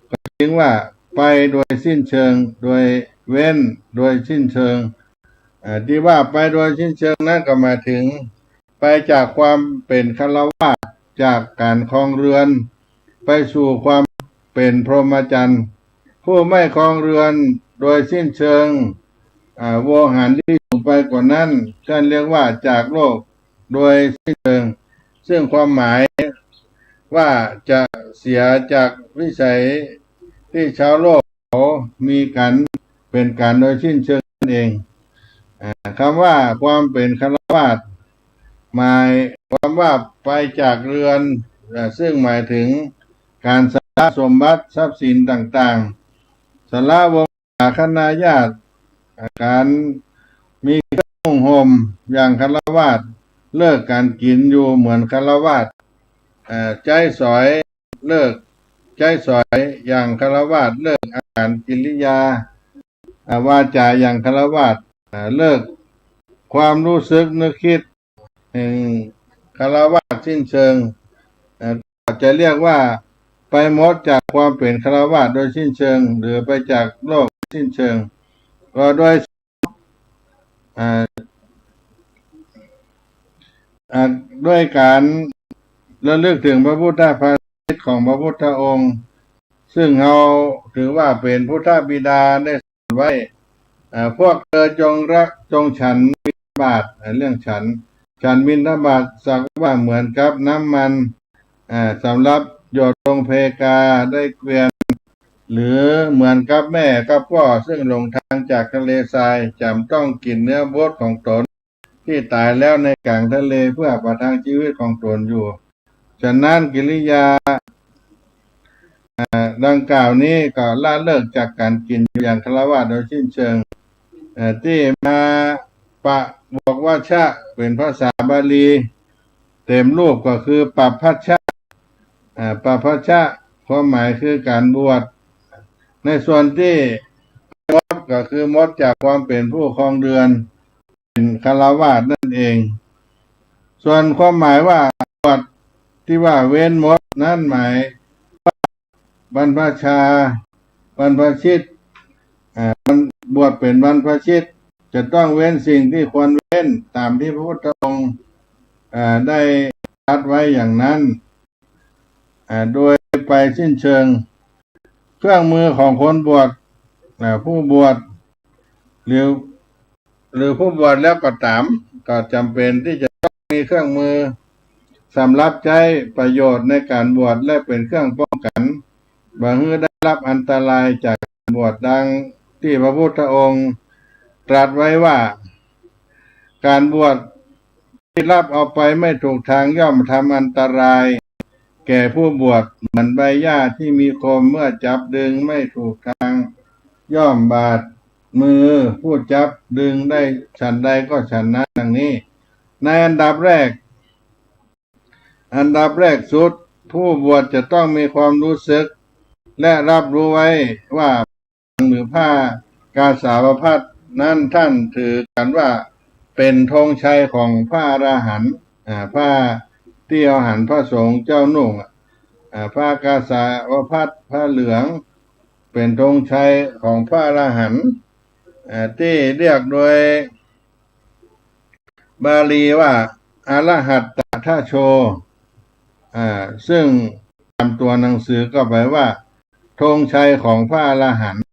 ก็จึงว่าไปโดยสิ้นเชิงโดยเว้นโดยสิ้นเชิงที่ว่าไปโดยสิ้นเชิงนั้นก็หมายถึงไปจากความเป็นฆราวาสจากการครองเรือนไปสู่ความเป็นพรหมจรรย์ผู้ไม่ครองเรือนโดยสิ้นเชิงโวหารที่สูง ไปกว่านั้นท่านเรียกว่าจากโลกโดยสิ้นเชิงซึ่งความหมายว่าจะเสียจากวิสัยที่ชาวโลกเขามีกันเป็นการโดยสิ้นเชิงนั่นเองคำว่าความเป็นฆราวาสหมายความว่าไปจากเรือนซึ่งหมายถึงการสละสมบัติทรัพย์สินต่างๆสละวงศาคณาญาติการมีเครื่องนุ่งห่มอย่างฆราวาสเลิกการกินอยู่เหมือนฆราวาสใจสอยเลิกใจสอยอย่างฆราวาสเลิกอาหารกิริยาวาจาอย่างฆราวาสเลิกความรู้สึกนึกคิดแห่งฆราวาสสิ้นเชิงจะเรียกว่าไปหมดจากความเป็นฆราวาสโดยสิ้นเชิงหรือไปจากโลกสิ้นเชิงก็ด้วยการระลึกถึงพระพุทธภาษิตของพระพุทธองค์ซึ่งเราถือว่าเป็นพุทธบิดาได้สอนไว้พวกเธอจงฉันบิณฑบาตเรื่องฉันบิณฑบาตสักว่าเหมือนกับน้ำมันสำหรับหยดลงเพกาได้เกวียนหรือเหมือนกับแม่กับพ่อซึ่งหลงทางจากทะเลทรายจำต้องกินเนื้อบดของตนที่ตายแล้วในกลางทะเลเพื่อประทังชีวิตของตนอยู่ฉะนั้นกิริยาดังกล่าวนี้ก็ละเลิกจากการกินอย่างฆราวาสโดยสิ้นเชิงที่มาบอกว่าชะเป็นภาษาบาลีเต็มรูปก็คือปัพพชะปัพพชะความหมายคือการบวชในส่วนที่มดก็คือมดจากความเป็นผู้ครองเรือนเป็นฆราวาสนั่นเองส่วนความหมายว่าบวชที่ว่าเว้นมดนั่นหมายว่าบรรพชาบรรพชิตบวชเป็นบรรพชิตจะต้องเว้นสิ่งที่ควรเว้นตามที่พระพุทธองค์ได้ตรัสไว้อย่างนั้นโดยไปสิ้นเชิงเครื่องมือของคนบวชผู้บวชหรือผู้บวชแล้วก็ตามก็จำเป็นที่จะต้องมีเครื่องมือสำหรับใช้ประโยชน์ในการบวชและเป็นเครื่องป้องกันบ่ให้ได้รับอันตรายจากการบวชดังที่พระพุทธองค์ตรัสไว้ว่าการบวชที่รับเอาไปไม่ถูกทางย่อมทำอันตรายแก่ผู้บวชเหมือนใบหญ้าที่มีคมเมื่อจับดึงไม่ถูกทางย่อมบาดมือผู้จับดึงได้ฉันใดก็ฉันนั้นดังนี้ในอันดับแรกสุดผู้บวชจะต้องมีความรู้สึกและรับรู้ไว้ว่าหรือผ้ากาสาวพัสนั้นท่านถือกันว่าเป็นธงชัยของพระอรหันต์ผ้าที่เอาหันพระสงฆ์เจ้านุ่งผ้ากาสาวพัสผ้าเหลืองเป็นธงชัยของพระอรหันต์ที่เรียกโดยบาลีว่าอรหัตตถโชซึ่งตามตัวหนังสือก็แปลว่าธงชัยของพระอรหันต์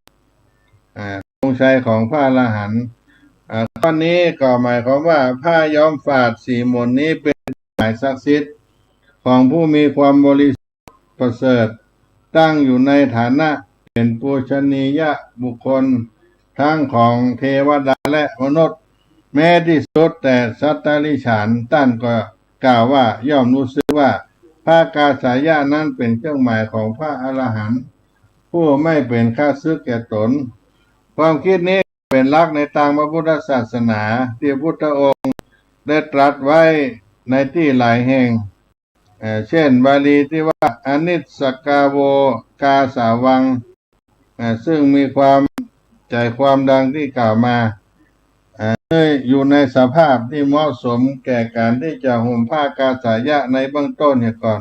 ธงชัยของพระอรหันต์ข้อนี้ก็หมายความว่าผ้าย้อมฝาดสีมนนี้เป็นหมายศักดิ์สิทธิ์ของผู้มีความบริสุทธิ์ประเสริฐตั้งอยู่ในฐานะเป็นปูชนียบุคคลทั้งของเทวดาและมนุษย์แม้ที่สุดแต่สัตตริฉานท่านก็กล่าวว่าย่อมรู้สึกว่าผ้ากาสายะนั้นเป็นเครื่องหมายของพระอรหันต์ผู้ไม่เป็นข้าศึกแก่ตนความคิดนี้เป็นหลักในทางพระพุทธศาสนาที่พระพุทธองค์ได้ตรัสไว้ในที่หลายแห่งเช่นบาลีที่ว่าอนิสสกาโวกาสาวังซึ่งมีความใจความดังที่กล่าวมาอยู่ในสภาพที่เหมาะสมแก่การที่จะห่มผ้ากาสายะในเบื้องต้นเนี่ยก่อน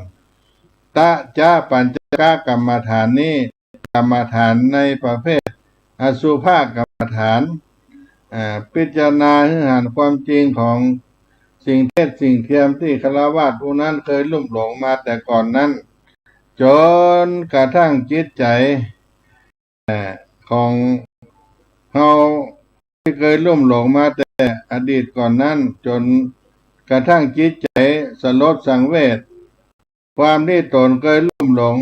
ตะจาปัญจกกรรมฐานนี้กรรมฐานในประเภทอสุภกรรมฐานพิจารณาให้เห็นความจริงของสิ่งเท็จสิ่งเทียมที่ฆราวาสผู้นั้นเคยลุ่มหลงมาแต่ก่อนนั้นจนกระทั่งจิตใจของเราที่เคยลุ่มหลงมาแต่ แต่อดีตก่อนนั้นจนกระทั่งจิตใจสลดสังเวชความที่ตนเคยลุ่มหลง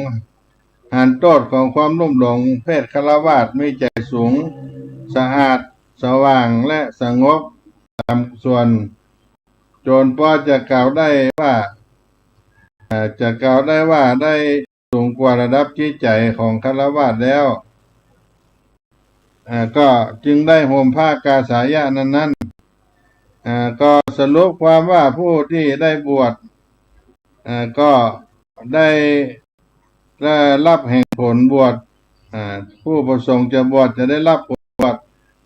หันโทษของความลุ่มหลงเพศฆราวาสมีใจสูงสะอาดสว่างและสงบตามส่วนจนพอจะกล่าวได้ว่าได้สูงกว่าระดับจิตใจของฆราวาสแล้วก็จึงได้ห่มผ้ากาสายะนั้นก็สรุปความว่าผู้ที่ได้บวชก็ได้รับแห่งผลบวชผู้ประสงค์จะบวชจะได้รับผลบวช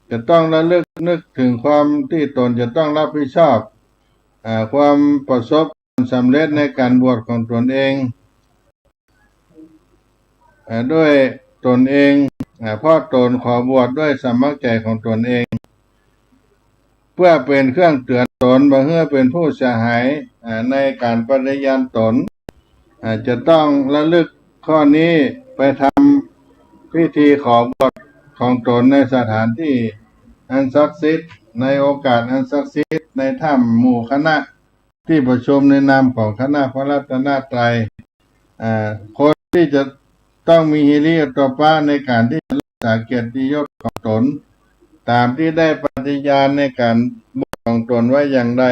จะต้องระลึกนึกถึงความที่ตนจะต้องรับผิดชอบความประสบสำเร็จในการบวชของตนเองด้วยตนเองเพราะตนขอบวชด้วยสมัครใจของตนเองเพื่อเป็นเครื่องเตือนตนบ่ให้เป็นผู้เสียหายในการปฏิญาณตนจะต้องระลึกข้อนี้ไปทำพิธีขอบวชของตนในสถานที่อันศักดิ์สิทธิ์ในโอกาสอันศักดิ์สิทธิ์ในถ้ำหมู่คณะที่ประชุมในนามของคณะพระรัตนตรัยคนที่จะต้องมีฮิริโอตปะในการที่จะรักษาเกียรติยศของตนตามที่ได้ปฏิญาณในการบวชของตนไว้อย่างใด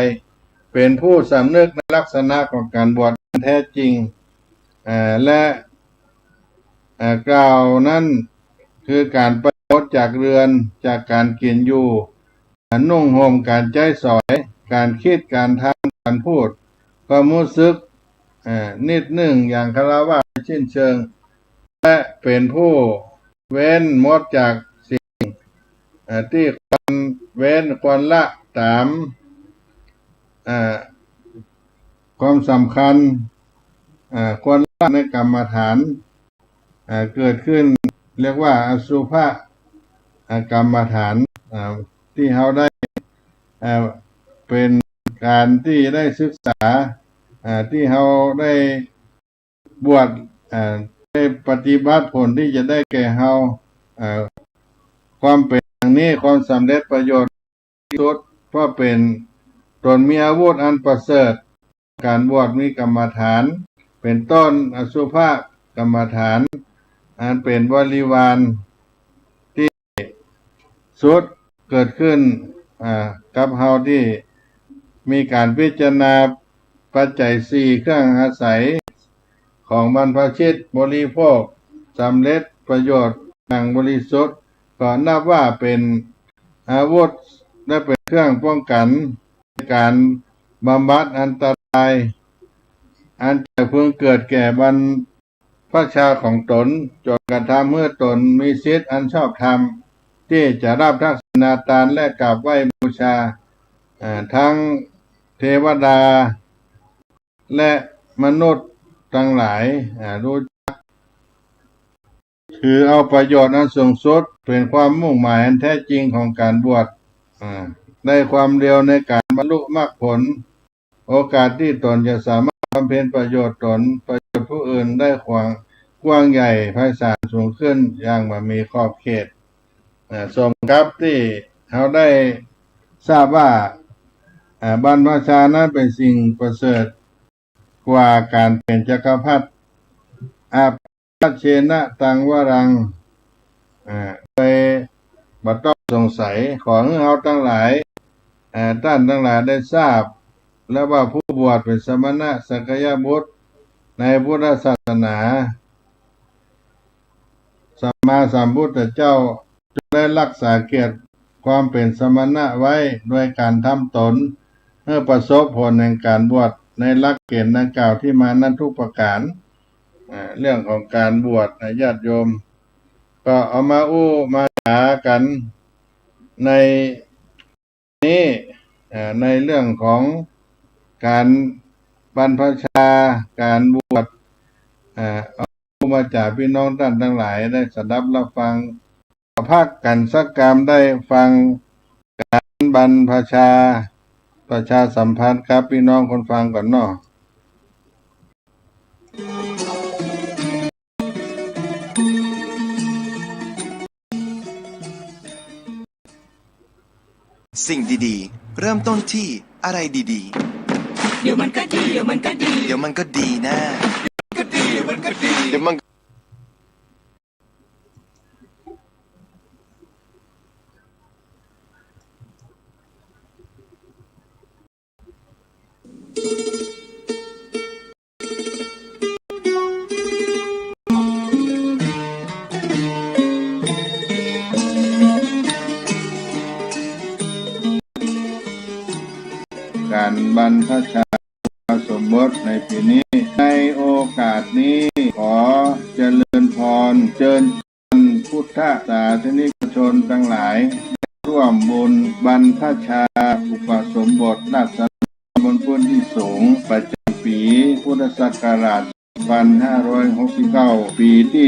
เป็นผู้สำนึกในลักษณะของการบวชแท้จริงและกล่าวนั้นคือการประโยชน์จากเรือนจากการกินอยู่นุ่งห่มการใจสอยการคิดการทำการพูดความรู้สึกนิดหนึ่งอย่างฆราวาสสิ้นเชิงและเป็นผู้เว้นหมดจากสิ่งที่ควรเว้นควรละตามความสำคัญควรละในกรรมฐานเกิดขึ้นเรียกว่าอสุภกรรมฐานที่เขาได้เป็นการที่ได้ศึกษาที่เขาได้บวชได้ปฏิบัติผลที่จะได้แก่เขาความเป็นอย่างนี้ความสำเร็จประโยชน์ที่สุดเพราะเป็นตนมีอาวุธอันประเสริฐการบวชมีกรรมฐานเป็นต้นอสุภกรรมฐานอันเป็นบริวารที่สุดเกิดขึ้นกับเฮาที่มีการพิจารณาปัจจัยสี่เครื่องอาศัยของบรรพชิตบริโภคสำเร็จประโยชน์อย่างบริสุทธิ์ก็นับว่าเป็นอาวุธและเป็นเครื่องป้องกันการบำบัดอันตรายอันจะพึงเกิดแก่บรรพชาของตนจนกระทำเมื่อตนมีสิทธิ์อันชอบธรรมที่จะรับทักษิณาทานและกราบไหว้บูชาทั้งเทวดาและมนุษย์ทั้งหลายรู้จักถือเอาประโยชน์อันสูงสุดเป็นความมุ่งหมายอันแท้จริงของการบวชได้ความเร็วในการบรรลุมรรคผลโอกาสที่ตนจะสามารถบำเพ็ญประโยชน์ตนประโยชน์ผู้อื่นได้กว้างใหญ่ไพศาลสูงขึ้นอย่างไม่มีขอบเขตสมกับที่เขาได้ทราบว่าบรรพชานั้นเป็นสิ่งประเสริฐกว่าการเป็นจักรพรรดิอาภัชเชนะตังวรังไปบัดต้องสงสัยขอให้เขาทั้งหลายท่านทั้งหลายได้ทราบและว่าผู้บวชเป็นสมณะสักยบุตรในพุทธศาสนาสัมมาสัมพุทธเจ้าจะได้รักษาเกียรติความเป็นสมณะไว้ด้วยการทำตนเพื่อประสบผลแห่งการบวชในหลักเกณฑ์ดังกล่าวที่มานั้นทุกประการเรื่องของการบวชญาติโยมก็เอามามาหากันในนี้ในเรื่องของการบรรพชาการบวชเอามาจากพี่น้องท่านทั้งหลายได้สดับรับฟังพักกันสักกรรมได้ฟังการบรรพชาประชาสัมพันธ์ครับพี่น้องคนฟังก่อนเนาะ ส สิ่งดีๆ เริ่มต้นที่อะไรดีๆ เดี๋ยวมันก็ดีนะเดี๋ยวมันก็ดี เดี๋ยวมันการบรรพชาสมบทในปีนี้ในโอกาสนี้ขอเจริญพรเชิญชวนพุทธศาสนิกชนทั้งหลายร่วมบุญบรรพชาอุปสมบทราษฎรบนพื้นที่สูงประจำปีพุทธศักราช2569ปีที่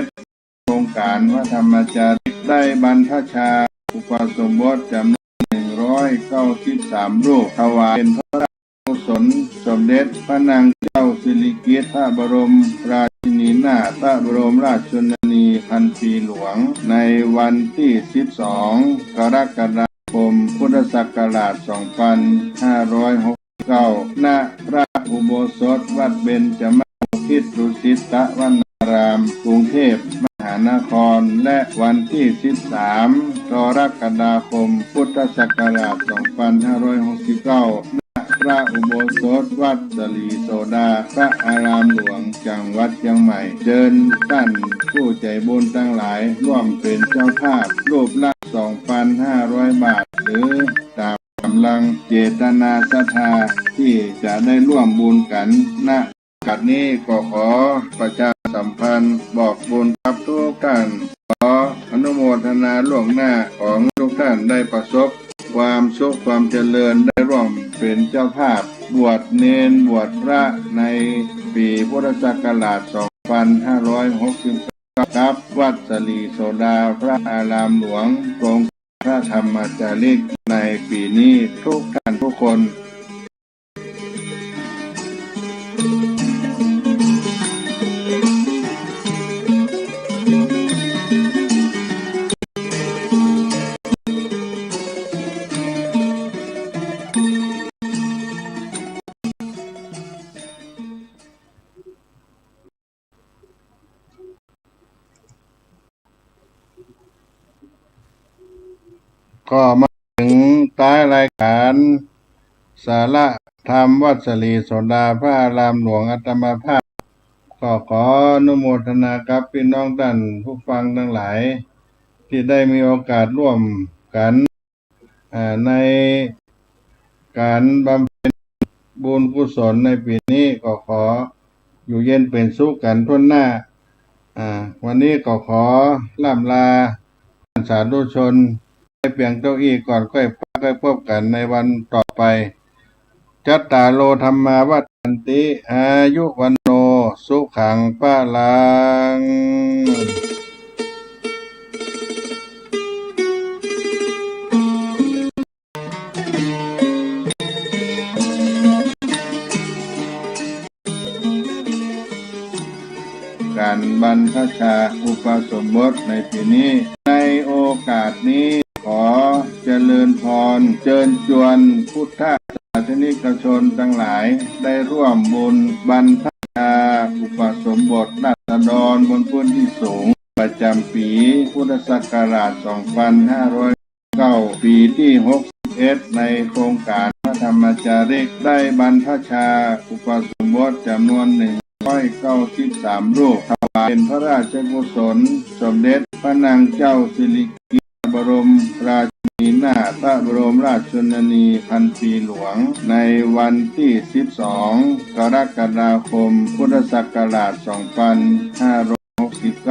61โครงการวัดธรรมจาริกได้บรรพชาอุปสมบทจำนวน193รูปถวายเป็นพระราชกุศลสมเด็จพระนางเจ้าสิริกิติ์พระบรมราชินีนาถพระบรมราชชนนีพันปีหลวงในวันที่12กรกฎาคมพุทธศักราช2569ณพระอุโบสถวัดเบญจมบพิตรดุสิตวนารามกรุงเทพมหานครและวันที่13กรกฎาคมพุทธศักราช2569ณพระอุโบสถวัดสลีโสดาพระอารามหลวงจังหวัดเชียงใหม่เชิญท่านผู้ใจบุญทั้งหลายร่วมเป็นเจ้าภาพรูปละ 2,500 บาทหรือตามกำลังเจตนาศรัทธาที่จะได้ร่วมบุญกันณกัดนี้ก็ขอประชาสัมพันธ์บอกบุญกับทุกท่านขออนุโมทนาล่วงหน้าของทุกท่านได้ประสบความสุขความเจริญได้ร่วมเป็นเจ้าภาพบวชเณรบวชพระในปีพุทธศักราช2569ครับวัดสลีโสดาพระอารามหลวงโครงพระธรรมจาริกในปีนี้ทุกท่านทุกคน ก็มาถึงท้ายรายการสาระธรรมวัดสลีโสดาพระอารามหลวงอาตมาภาพก็ขออนุโมทนากับพี่น้องท่านผู้ฟังทั้งหลายที่ได้มีโอกาสร่วมกันในการบำเพ็ญบุญกุศลในปีนี้ก็ขออยู่เย็นเป็นสุขกันทั่วหน้าวันนี้ก็ขอล่ำลาสาธุชนให้เปลี่ยนเก้าอี้ก่อนค่อยพบกันในวันต่อไปจัตตาโลธรรมาวัฏฏันติอายุวันโนสุขังพลังการบรรพชาอุปสมบทในปีนี้ในโอกาสนี้ขอเจริญพรเชิญชวนพุทธศาสนิกชนทั้งหลายได้ร่วมบุญบรรพชาอุปสมบทราษฎรบนพื้นที่สูงประจำปีพุทธศักราช2509ปีที่61ในโครงการพระธรรมจาริกได้บรรพชาอุปสมบทจำนวน193รูปถวายเป็นพระราชกุศลสมเด็จพระนางเจ้าสิริกิติ์พระบรมราชินีนาถพระบรมราชชนนีพันปีหลวงในวันที่12กรกฎาคมพุทธศักราช2569